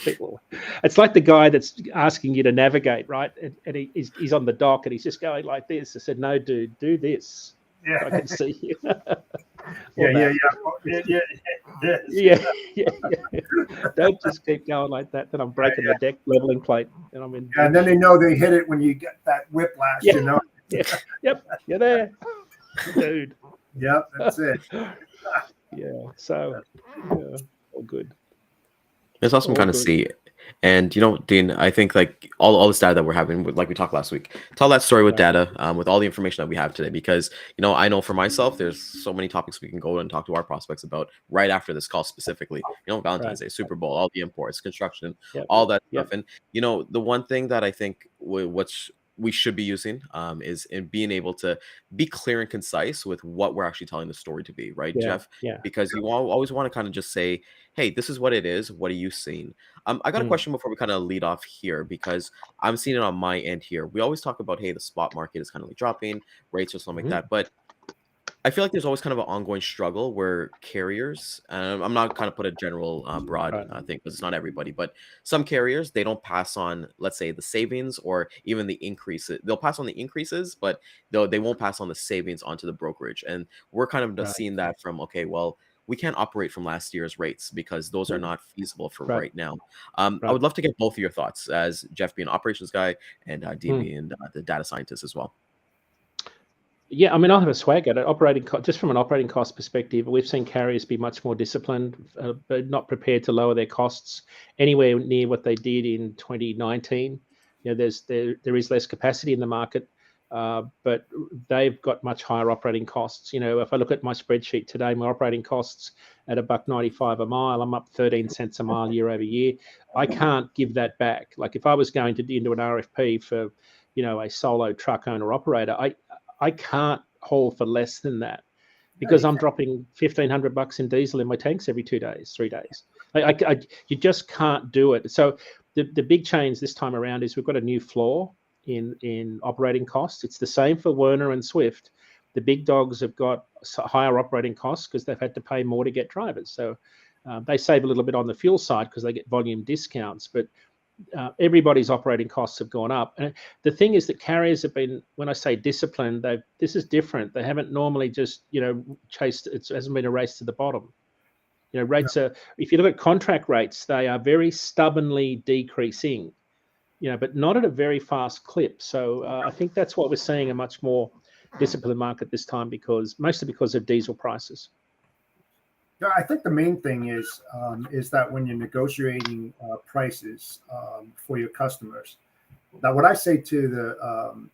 people. It's like the guy that's asking you to navigate, right? And he's on the dock and he's just going like this. I said, no, dude, do this. Yeah. So I can see you. Yeah. Don't just keep going like that. Then I'm breaking the deck leveling plate, and I'm in. And then they know they hit it when you get that whiplash. Yeah. You know. Yep. You're there, dude. Yep. That's it. Yeah. So, all good. It's awesome kind of see. And Dean, I think like all this data that we're having, like we talked last week, tell that story with data, with all the information that we have today, because I know for myself, there's so many topics we can go and talk to our prospects about right after this call specifically. Valentine's Day, Super Bowl, all the imports, construction, all that stuff. And the one thing that I think what's we should be using is in being able to be clear and concise with what we're actually telling the story to be, right, Jeff? Yeah. Because you always want to kind of just say, hey, this is what it is. What are you seeing? I got a question before we kind of lead off here, because I'm seeing it on my end here. We always talk about, hey, the spot market is kind of like dropping, rates or something like that. But I feel like there's always kind of an ongoing struggle where carriers, I'm not kind of put a general broad thing because it's not everybody, but some carriers, they don't pass on, let's say, the savings or even the increases. They'll pass on the increases, but they won't pass on the savings onto the brokerage. And we're kind of just seeing that from, okay, well, we can't operate from last year's rates because those are not feasible for right now. I would love to get both of your thoughts as Jeff being an operations guy and Dean being the data scientist as well. Yeah, I mean, I'll have a swag at it. Just from an operating cost perspective, we've seen carriers be much more disciplined, but not prepared to lower their costs anywhere near what they did in 2019. There is less capacity in the market, but they've got much higher operating costs. If I look at my spreadsheet today, my operating costs at $1.95 a mile, I'm up 13 cents a mile year over year. I can't give that back. Like if I was going to into an RFP for, a solo truck owner operator, I can't haul for less than that because I'm dropping $1,500 in diesel in my tanks every 2 days, 3 days. You just can't do it. So the big change this time around is we've got a new floor in operating costs. It's the same for Werner and Swift. The big dogs have got higher operating costs because they've had to pay more to get drivers. So they save a little bit on the fuel side because they get volume discounts, but everybody's operating costs have gone up. And the thing is that carriers have been, when I say disciplined, this is different. They haven't normally just, chased, it hasn't been a race to the bottom. Rates are, if you look at contract rates, they are very stubbornly decreasing, but not at a very fast clip. So I think that's what we're seeing, a much more disciplined market this time, mostly because of diesel prices. Yeah, I think the main thing is that when you're negotiating prices for your customers, now what I say to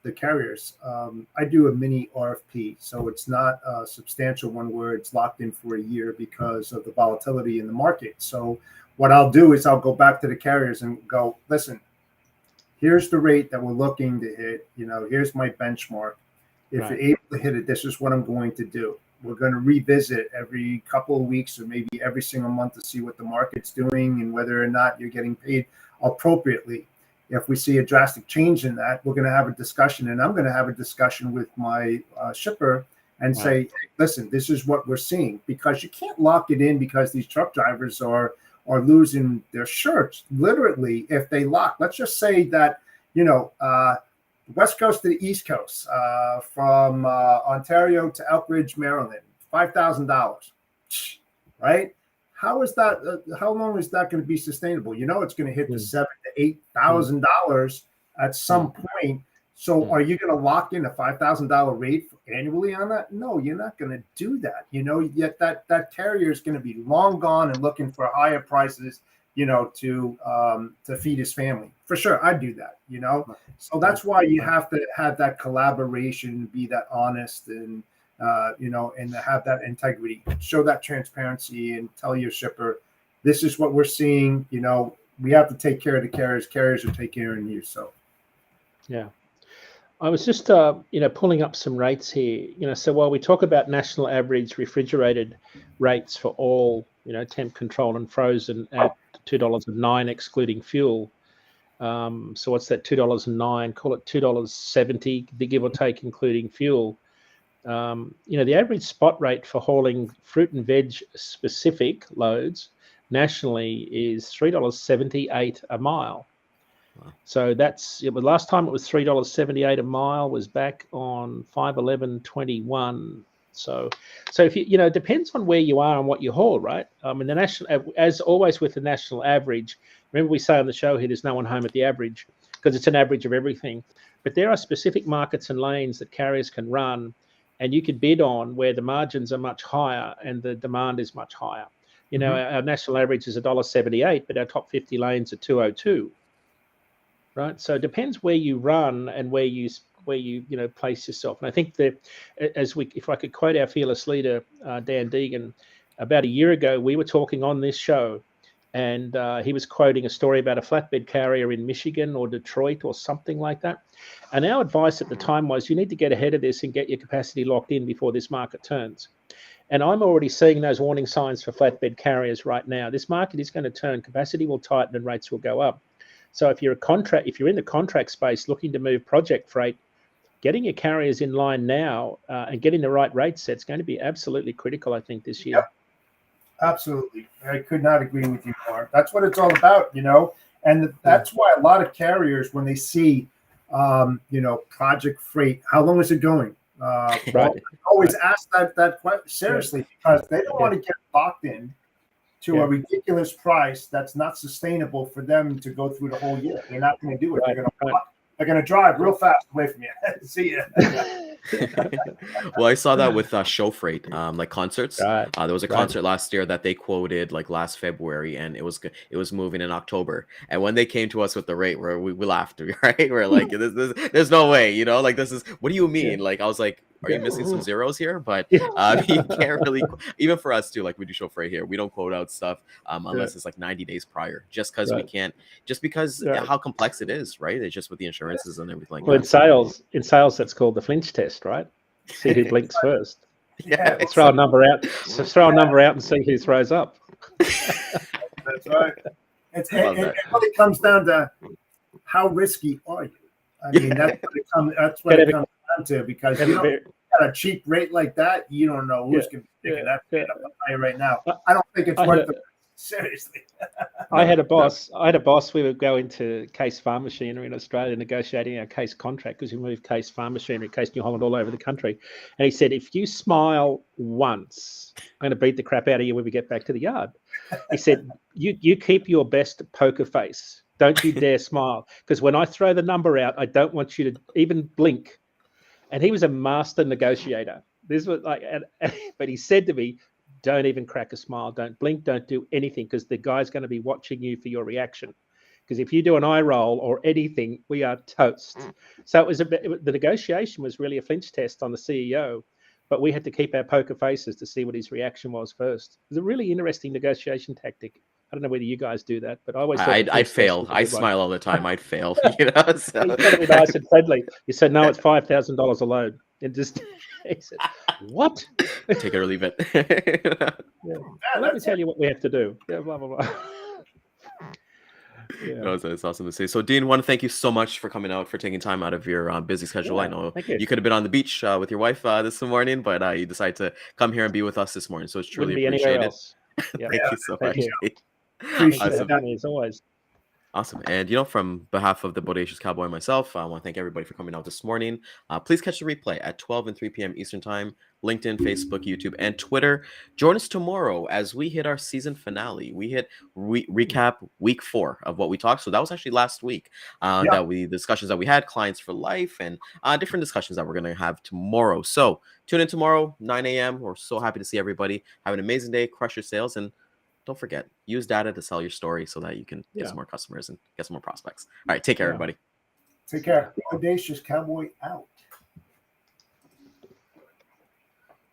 the carriers, I do a mini RFP, so it's not a substantial one where it's locked in for a year because of the volatility in the market. So what I'll do is I'll go back to the carriers and go, listen, here's the rate that we're looking to hit. Here's my benchmark. If you're able to hit it, this is what I'm going to do. We're going to revisit every couple of weeks or maybe every single month to see what the market's doing and whether or not you're getting paid appropriately. If we see a drastic change in that, we're going to have a discussion, and I'm going to have a discussion with my shipper and say, hey, listen, this is what we're seeing, because you can't lock it in because these truck drivers are losing their shirts literally if they lock. Let's just say that, West Coast to the East Coast, from Ontario to Elkridge, Maryland, $5,000, right? How is that? How long is that going to be sustainable? It's going to hit the $7,000 to $8,000 at some point. So, are you going to lock in a $5,000 rate annually on that? No, you're not going to do that. Yet that carrier is going to be long gone and looking for higher prices, to feed his family. For sure, I'd do that, So that's why you have to have that collaboration, be that honest and, and have that integrity, show that transparency and tell your shipper, this is what we're seeing. We have to take care of the carriers. Carriers will take care of you. So, yeah. I was just, pulling up some rates here, so while we talk about national average refrigerated rates for all, temp control and frozen at $2.09 excluding fuel, So what's that? $2.09. Call it $2.70, the give or take, including fuel. The average spot rate for hauling fruit and veg specific loads nationally is $3.78 a mile. Wow. So the last time it was $3.78 a mile was back on 5/11/21. So if it depends on where you are and what you haul, right? And the national, as always with the national average, remember we say on the show here, there's no one home at the average because it's an average of everything. But there are specific markets and lanes that carriers can run, and you could bid on where the margins are much higher and the demand is much higher. Our national average is $1.78, but our top 50 lanes are $2.02. Right, so it depends where you run and where you place yourself. And I think that if I could quote our fearless leader, Dan Deigan, about a year ago, we were talking on this show, and he was quoting a story about a flatbed carrier in Michigan or Detroit or something like that. And our advice at the time was, you need to get ahead of this and get your capacity locked in before this market turns. And I'm already seeing those warning signs for flatbed carriers right now. This market is going to turn, capacity will tighten, and rates will go up. So if you're in the contract space looking to move project freight, getting your carriers in line now and getting the right rate set is going to be absolutely critical, I think, this year. Yep. Absolutely. I could not agree with you more. That's what it's all about, and that's why a lot of carriers, when they see, project freight, how long is it going? Right. Always ask that question seriously, because they don't want to get locked in to a ridiculous price that's not sustainable for them to go through the whole year. They're not going to do it. Right. They're going to drive real fast away from you. See ya. Well, I saw that with show freight, like concerts. Right. There was a concert last year that they quoted like last February, and it was moving in October. And when they came to us with the rate, we laughed, right? We're like, there's no way, like this is. What do you mean? Yeah. Like I was like, are you missing some zeros here? But you can't really, even for us too, like we do show freight here, we don't quote out stuff unless it's like 90 days prior, just because we can't, just because how complex it is, right? It's just with the insurances and everything. Well, in sales, that's called the flinch test, right? See who blinks first. Yeah, throw a number out. So throw a number out and see who throws up. That's right. It really comes down to how risky are you. I mean, that's what it comes down to, because you got a cheap rate like that, you don't know who's going to be picking that up high right now. I don't think it's worth it. Seriously. I had a boss. We would go into Case Farm Machinery in Australia negotiating our Case contract, because we moved Case Farm Machinery, Case New Holland, all over the country. And he said, if you smile once, I'm going to beat the crap out of you when we get back to the yard. He said, you keep your best poker face. Don't you dare smile, because when I throw the number out, I don't want you to even blink. And he was a master negotiator. This was like, but he said to me, don't even crack a smile, don't blink, don't do anything, because the guy's going to be watching you for your reaction. Because if you do an eye roll or anything, we are toast. So the negotiation was really a flinch test on the CEO, but we had to keep our poker faces to see what his reaction was first. It was a really interesting negotiation tactic. I don't know whether you guys do that, but I always I'd fail. I smile all the time. I'd fail. So. He's got to be nice and friendly. He said, no, it's $5,000 a load. And just he said, what? Take it or leave it. Well, let me tell you what we have to do. Yeah, blah blah blah. No, it's awesome to see. So, Dean, want to thank you so much for coming out, for taking time out of your busy schedule. I know you could have been on the beach with your wife this morning, but you decided to come here and be with us this morning. So it's truly appreciated. Thank you so much. Appreciate it, as always. Awesome. And, from behalf of the Bodacious Cowboy and myself, I want to thank everybody for coming out this morning. Please catch the replay at 12 and 3 p.m. Eastern Time, LinkedIn, Facebook, YouTube, and Twitter. Join us tomorrow as we hit our season finale. We hit recap week 4 of what we talked. So that was actually last week, the discussions that we had, clients for life, and different discussions that we're going to have tomorrow. So tune in tomorrow, 9 a.m. We're so happy to see everybody. Have an amazing day. Crush your sales, and don't forget, use data to sell your story so that you can get some more customers and get some more prospects. All right, take care, everybody. Take care. Audacious Cowboy out.